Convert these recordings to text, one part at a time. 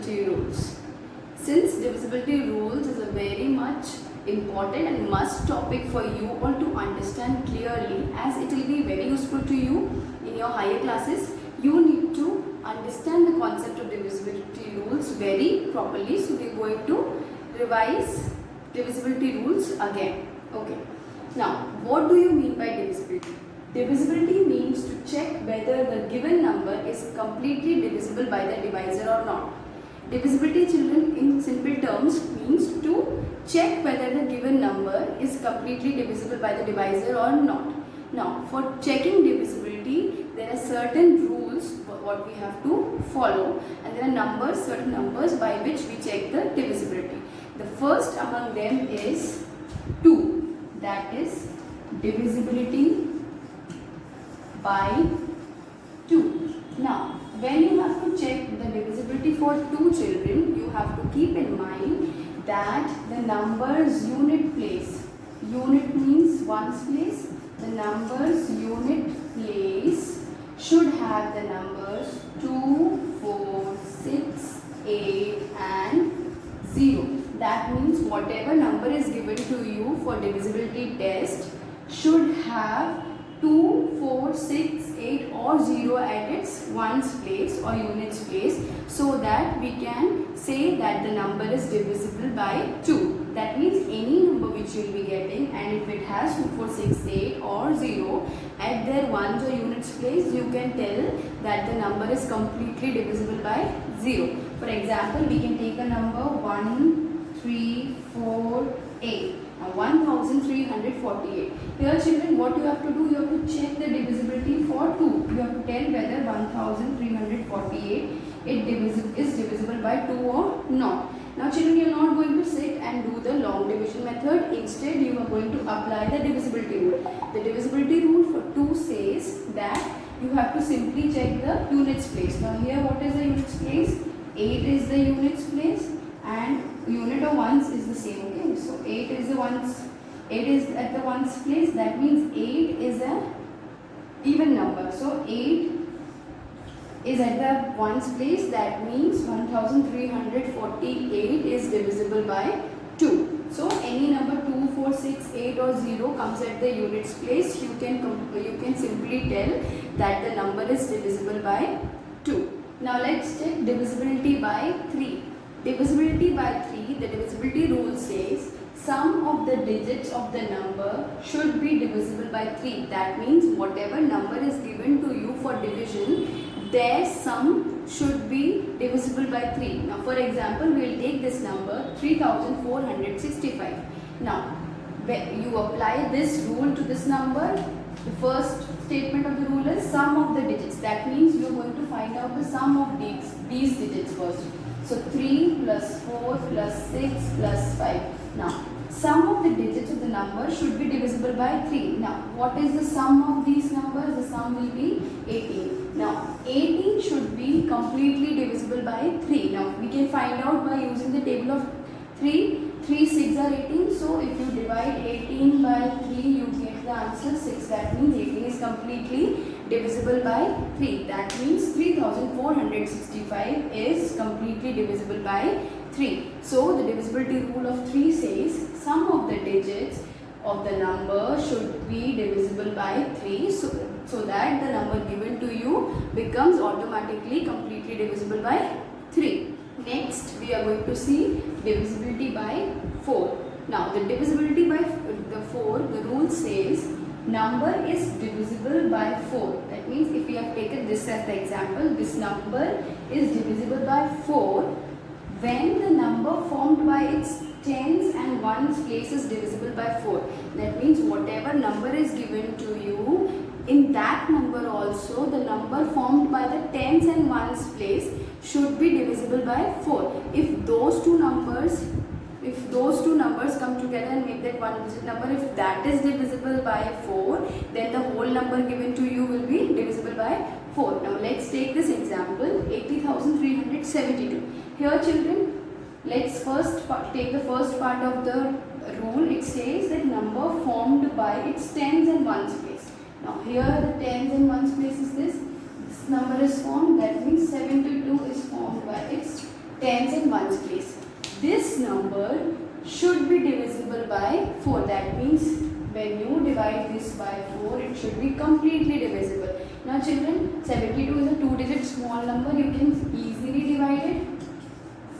divisibility rules. Since divisibility rules is a very much important and must topic for you all to understand clearly, as it will be very useful to you in your higher classes, you need to understand the concept of divisibility rules very properly. So we are going to revise divisibility rules again. Okay. Now, what do you mean by divisibility? Divisibility means to check whether the given number is completely divisible by the divisor or not. Divisibility, children, in simple terms means to check whether the given number is completely divisible by the divisor or not. Now, for checking divisibility, there are certain rules what we have to follow, and there are certain numbers by which we check the divisibility. The first among them is 2, that is divisibility by 2. Now, when you have to check the divisibility for 2 children, you have to keep in mind that the numbers unit place, unit means ones place, the numbers unit place should have the numbers 2, 4, 6, 8 and 0. That means whatever number is given to you for divisibility test should have 2, 4, 6, 8 or 0 at its ones place or units place, so that we can say that the number is divisible by 2. That means any number which you will be getting, and if it has 2, 4, 6, 8 or 0 at their ones or units place, you can tell that the number is completely divisible by 0. For example, we can take a number 1, 3, 4, 8. 1348. Here children, what you have to do, you have to check the divisibility for 2. You have to tell whether 1348 is divisible by 2 or not. Now children, you are not going to sit and do the long division method. Instead, you are going to apply the divisibility rule. The divisibility rule for 2 says that you have to simply check the units place. Now here, what is the units place? 8 is the units place and unit of ones is the same. Okay, so 8 is the ones, 8 is at the ones place. That means 8 is a even number. So 8 is at the ones place. That means 1348 is divisible by 2. So any number 2, 4, 6, 8 or 0 comes at the units place. You can simply tell that the number is divisible by 2. Now let's check divisibility by 3. Divisibility by 3, the divisibility rule says sum of the digits of the number should be divisible by 3. That means whatever number is given to you for division, their sum should be divisible by 3. Now for example, we will take this number 3465. Now when you apply this rule to this number, the first statement of the rule is sum of the digits. That means you are going to find out the sum of these digits first. So 3 plus 4 plus 6 plus 5. Now, sum of the digits of the number should be divisible by 3. Now, what is the sum of these numbers? The sum will be 18. Now, 18 should be completely divisible by 3. Now, we can find out by using the table of 3. 3 6 are 18. So, if you divide 18 by 3, you get the answer 6. That means 18 is completely divisible by 3. That means 3465 is completely divisible by 3. So the divisibility rule of 3 says sum of the digits of the number should be divisible by 3, so that the number given to you becomes automatically completely divisible by 3. Next, we are going to see divisibility by 4. Now the divisibility by the 4, the rule says number is divisible by 4. That means if we have taken this as the example, this number is divisible by 4 when the number formed by its tens and ones place is divisible by 4. That means whatever number is given to you, in that number also the number formed by the tens and ones place should be divisible by 4. If those two numbers come together and make that one digit number, if that is divisible by 4, then the whole number given to you will be divisible by 4. Now let's take this example, 80,372. Here children, let's first take the first part of the rule. It says that number formed by its tens and ones place. Now here the tens and ones place is this number is formed. That means 72 is formed by its tens and ones place. This number should be divisible by 4. That means when you divide this by 4, it should be completely divisible. Now children, 72 is a 2-digit small number. You can easily divide it.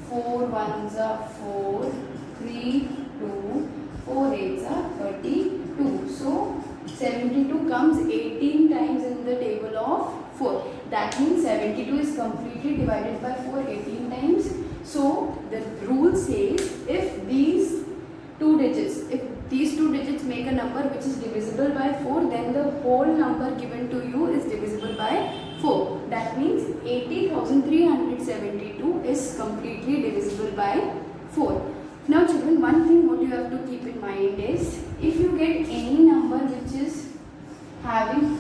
4 ones are 4, 3, 2, 4 eights are 32. So 72 comes 18 times in the table of 4. That means 72 is completely divided by 4 18 times. So the rule says if these two digits make a number which is divisible by 4, then the whole number given to you is divisible by 4. That means 80,372 is completely divisible by 4. Now children, one thing what you have to keep in mind is, if you get any number which is having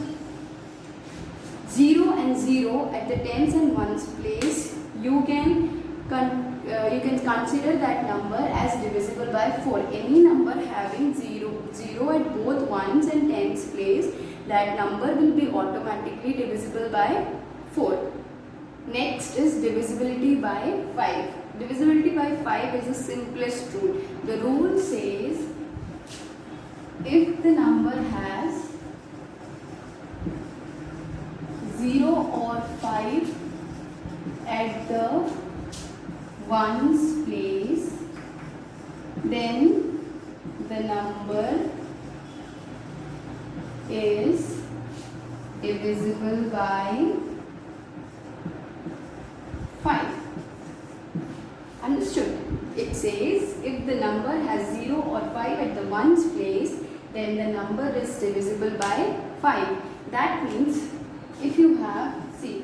0 and 0 at the tens and ones place, you can consider that number as divisible by 4. Any number having 0 at both ones and tens place, that number will be automatically divisible by 4. Next is divisibility by 5. Divisibility by 5 is the simplest rule. The rule says if the number has 0 or 5 at the ones place, then the number is divisible by 5. Understood? It says if the number has 0 or 5 at the ones place, then the number is divisible by 5. That means if you have, see,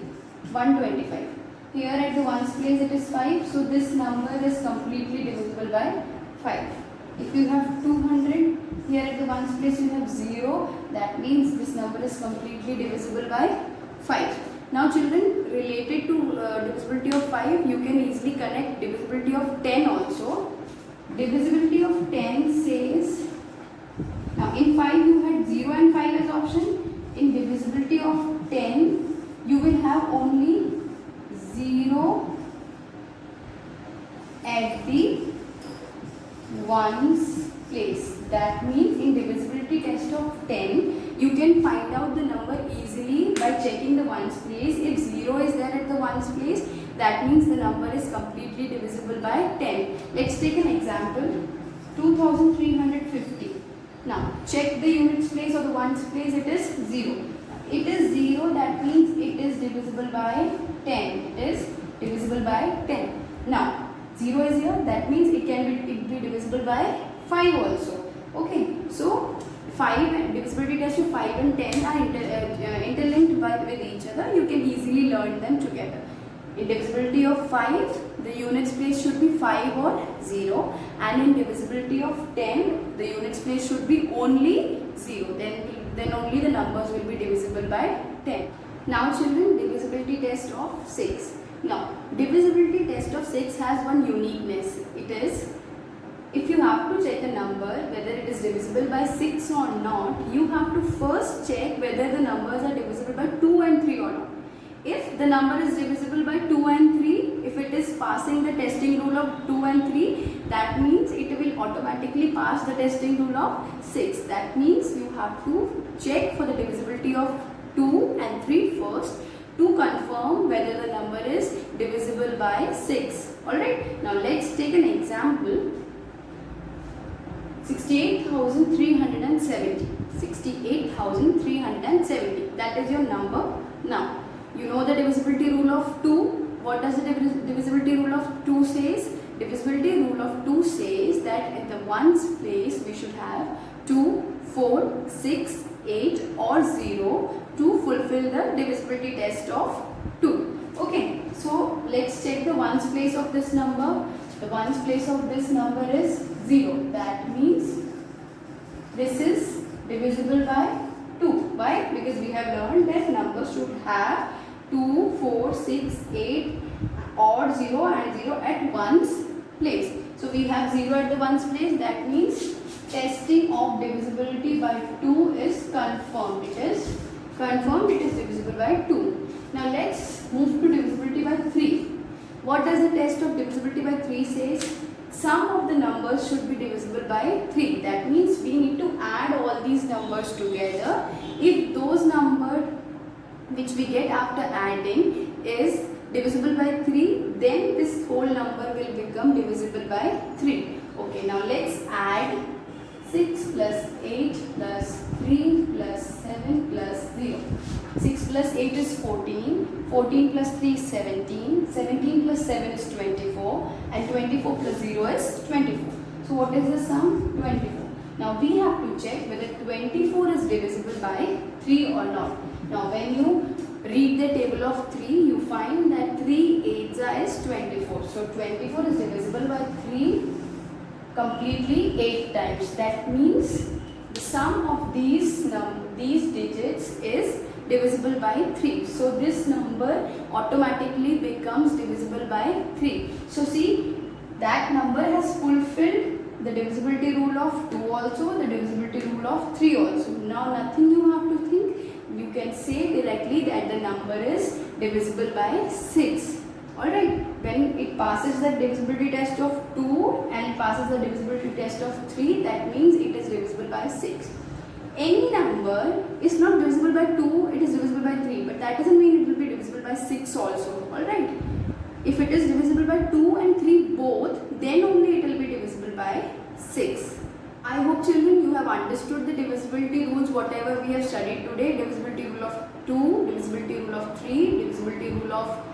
125. Here at the ones place it is 5, so this number is completely divisible by 5. If you have 200, here at the ones place you have 0, that means this number is completely divisible by 5. Now children, related to divisibility of 5, you can easily connect divisibility of 10 also. Divisibility of 10 says, now in 5 you had 0 and 5 as option. In divisibility of 10, you will have only 0 at the ones place. That means in divisibility test of 10, you can find out the number easily by checking the ones place. If 0 is there at the ones place, that means the number is completely divisible by 10. Let's take an example. 2350. Now check the units place or the ones place. It is 0. It is 0, that means it is divisible by 10. It is divisible by 10. Now 0 is here, that means it can be divisible by 5 also. Okay, so 5 and divisibility test of 5 and 10 are interlinked with each other. You can easily learn them together. In divisibility of 5, the units place should be 5 or 0, and in divisibility of 10, the units place should be only 0. Then only the numbers will be divisible by 10. Now children, divisibility test of 6. Now, divisibility test of 6 has one uniqueness. It is, if you have to check a number whether it is divisible by 6 or not, you have to first check whether the numbers are divisible by 2 and 3 or not. If the number is divisible by 2 and 3, if it is passing the testing rule of 2 and 3, that means it will automatically pass the testing rule of 6. That means you have to check for the divisibility of 2 and 3 first to confirm whether the number is divisible by 6. Alright, now let's take an example. 68,370. 68,370. That is your number. Now, you know the divisibility rule of 2. What does the divisibility rule of 2 says? Divisibility rule of 2 says that at the ones place we should have 2, 4, 6, 8 or 0 to fulfill the divisibility test of 2. Okay, so let's check the ones place of this number. The ones place of this number is 0. That means this is divisible by 2. Why? Because we have learned that numbers should have 2, 4, 6, 8 or 0 and 0 at ones place. So we have 0 at the ones place. That means testing of divisibility by 2 is confirmed. It is confirmed it is divisible by 2. Now let's move to divisibility by 3. What does the test of divisibility by 3 says? Sum of the numbers should be divisible by 3. That means we need to add all these numbers together. If those numbers which we get after adding is divisible by 3, then this whole number will become divisible by 3. Okay, now let's add 6 plus 8 plus 3 plus 7 plus 0. 6 plus 8 is 14, 14 plus 3 is 17, 17 plus 7 is 24, and 24 plus 0 is 24. So what is the sum? 24. Now we have to check whether 24 is divisible by 3 or not. Now when you read the table of 3, you find that 3 8s is 24. So 24 is divisible by 3 completely 8 times. That means the sum of these digits is divisible by 3. So this number automatically becomes divisible by 3. So see, that number has fulfilled the divisibility rule of 2 also, the divisibility rule of 3 also. Now nothing you have to think. You can say directly that the number is divisible by 6. Alright, when it passes the divisibility test of 2 and passes the divisibility test of 3, that means it is divisible by 6. Any number is not divisible by 2, it is divisible by 3, but that doesn't mean it will be divisible by 6 also. Alright, if it is divisible by 2 and 3 both, then only it will be divisible by 6. I hope children you have understood the divisibility rules whatever we have studied today. Divisibility rule of 2, divisibility rule of 3, divisibility rule of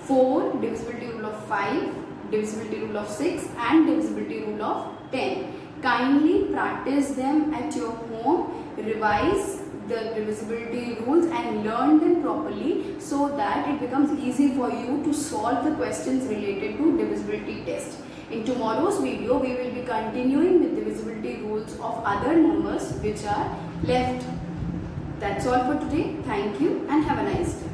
4, divisibility rule of 5, divisibility rule of 6 and divisibility rule of 10. Kindly practice them at your home, revise the divisibility rules and learn them properly so that it becomes easy for you to solve the questions related to divisibility test. In tomorrow's video, we will be continuing with divisibility rules of other numbers which are left. That's all for today. Thank you and have a nice day.